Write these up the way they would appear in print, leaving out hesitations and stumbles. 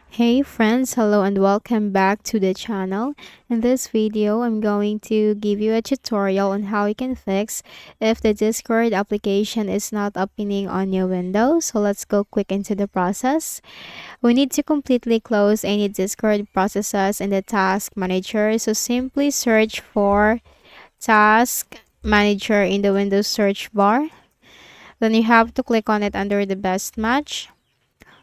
Hey friends, hello and welcome back to the channel. In this video, I'm going to give you a tutorial on how you can fix if the Discord application is not opening on your window. So let's go quick into the process. We need to completely close any Discord processes in the task manager. So simply search for task manager in the Windows search bar. Then you have to click on it under the best match.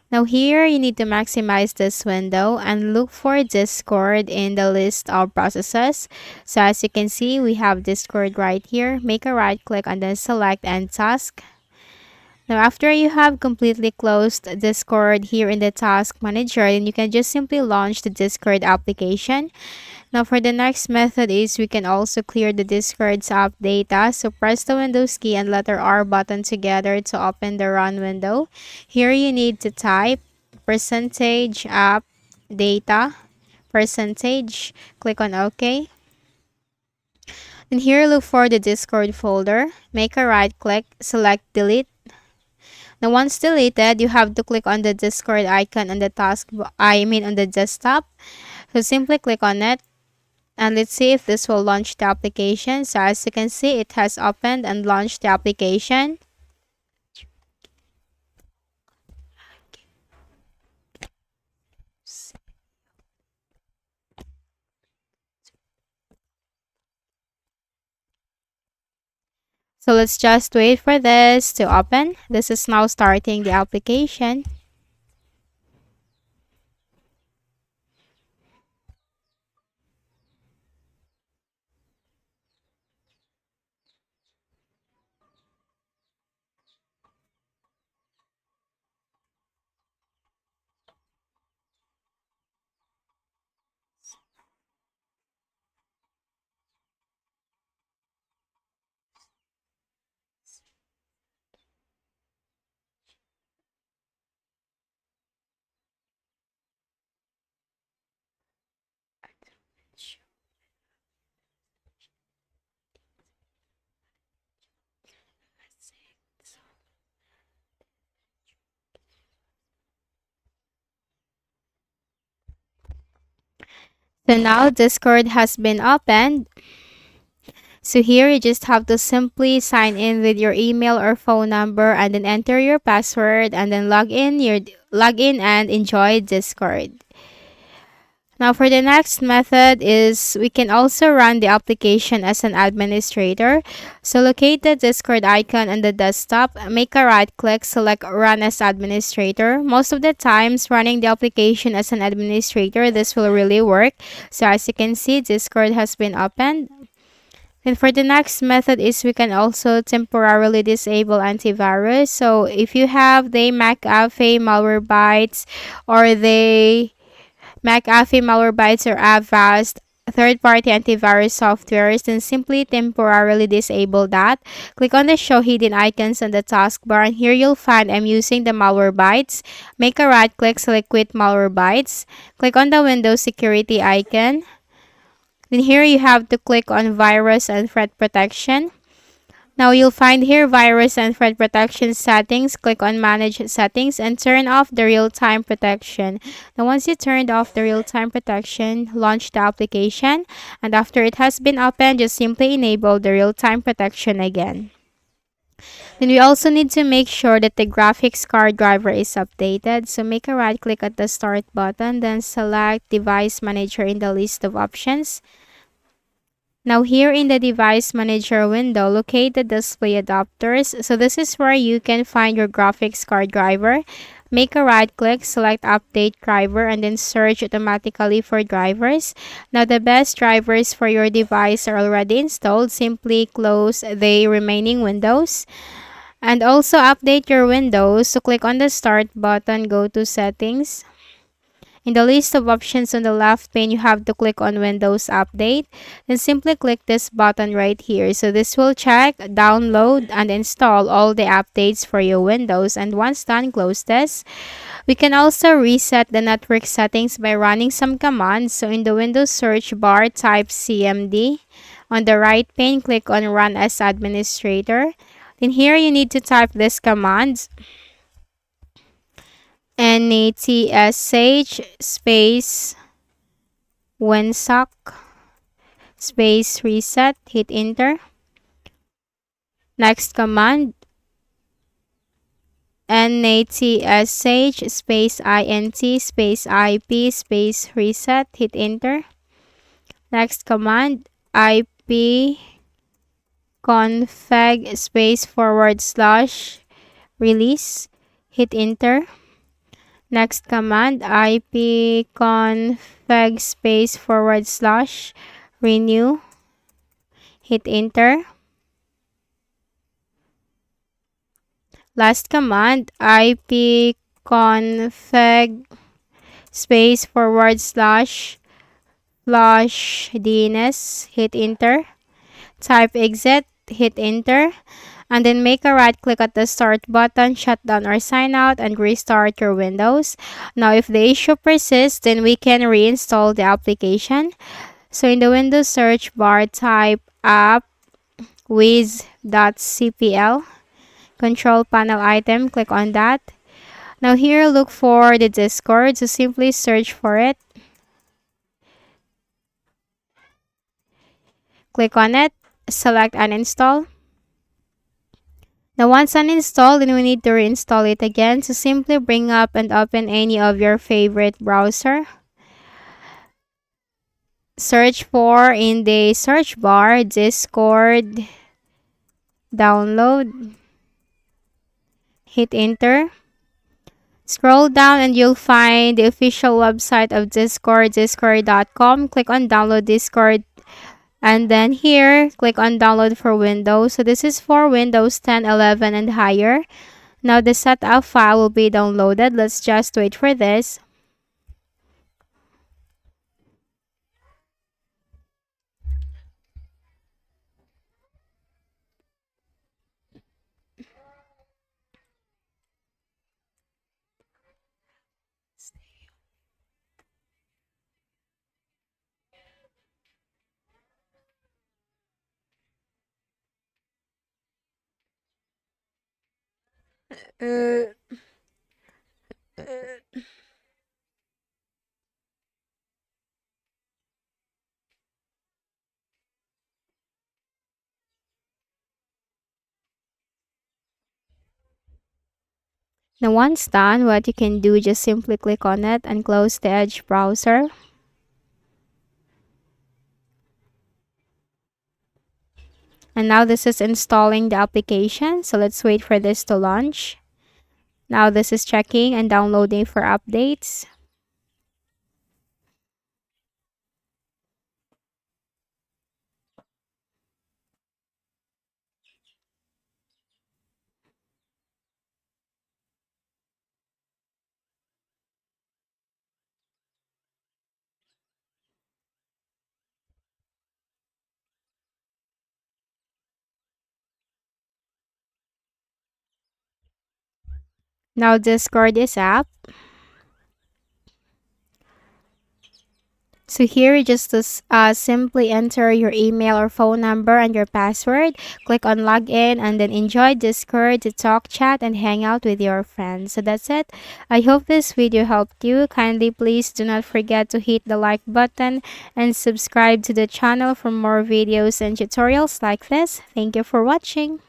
Now here, you need to maximize this window and look for Discord in the list of processes. So as you can see, we have Discord right here. Make a right click and then select End Task. Now after you have completely closed Discord here in the Task Manager, then you can just simply launch the Discord application. Now for the next method is we can also clear the Discord's app data. So press the Windows key and letter R button together to open the run window. Here you need to type percentage app data percentage. Click on OK. Then here look for the Discord folder. Make a right click, select delete. Now once deleted, you have to click on the Discord icon on the on the desktop. So simply click on it. And let's see if this will launch the application. So as you can see, it has opened and launched the application. So let's just wait for this to open. This is now starting the application. So now Discord has been opened. So here you just have to simply sign in with your email or phone number and then enter your password and then log in and enjoy Discord. Now for the next method is we can also run the application as an administrator. So locate the Discord icon on the desktop, make a right click, select run as administrator. Most of the times running the application as an administrator, this will really work. So as you can see, Discord has been opened. And for the next method is we can also temporarily disable antivirus. So if you have the McAfee Malwarebytes or the McAfee Malwarebytes or Avast third-party antivirus softwares, then simply temporarily disable that. Click on the show hidden icons on the taskbar and here you'll find I'm using the Malwarebytes. Make a right click, select quit Malwarebytes. Click on the Windows security icon. Then here you have to click on virus and threat protection. Now you'll find here virus and threat protection settings. Click on manage settings and turn off the real-time protection. Now once you turned off the real-time protection, launch the application and after it has been opened, just simply enable the real-time protection again. Then we also need to make sure that the graphics card driver is updated. So make a right click at the start button, then select device manager in the list of options. Now here in the device manager window, locate the display adapters. So this is where you can find your graphics card driver. Make a right click, select update driver and then search automatically for drivers. Now the best drivers for your device are already installed. Simply close the remaining windows. And also update your windows. So click on the start button, go to settings. In the list of options on the left pane, you have to click on Windows Update. Then simply click this button right here. So this will check, download, and install all the updates for your Windows. And once done, close this. We can also reset the network settings by running some commands. So in the Windows search bar, type CMD. On the right pane, click on Run as Administrator. Then here you need to type this command. NATSH space Wensock space reset, hit enter. Next command, NATSH space INT space IP space reset, hit enter. Next command, IP config space / release, hit enter. Next command, IP config space / renew, hit enter. Last command, IP config space / flush DNS, hit enter. Type exit, hit enter. And then make a right click at the start button, shut down or sign out, and restart your Windows. Now if the issue persists, then we can reinstall the application. So in the Windows search bar, type app wiz.cpl, control panel item, click on that. Now here, look for the Discord, so simply search for it. Click on it, select uninstall. Now once uninstalled, then we need to reinstall it again. So simply bring up and open any of your favorite browser. Search for in the search bar Discord download. Hit enter. Scroll down and you'll find the official website of Discord, discord.com. Click on download Discord. And then here, click on download for Windows. So this is for Windows 10, 11, and higher. Now the setup file will be downloaded. Let's just wait for this. Now once done, what you can do, just simply click on it and close the Edge browser. And now this is installing the application. So let's wait for this to launch. Now this is checking and downloading for updates. Now Discord is up. So here, you just simply enter your email or phone number and your password. Click on login and then enjoy Discord to talk, chat, and hang out with your friends. So that's it. I hope this video helped you. Kindly please do not forget to hit the like button and subscribe to the channel for more videos and tutorials like this. Thank you for watching.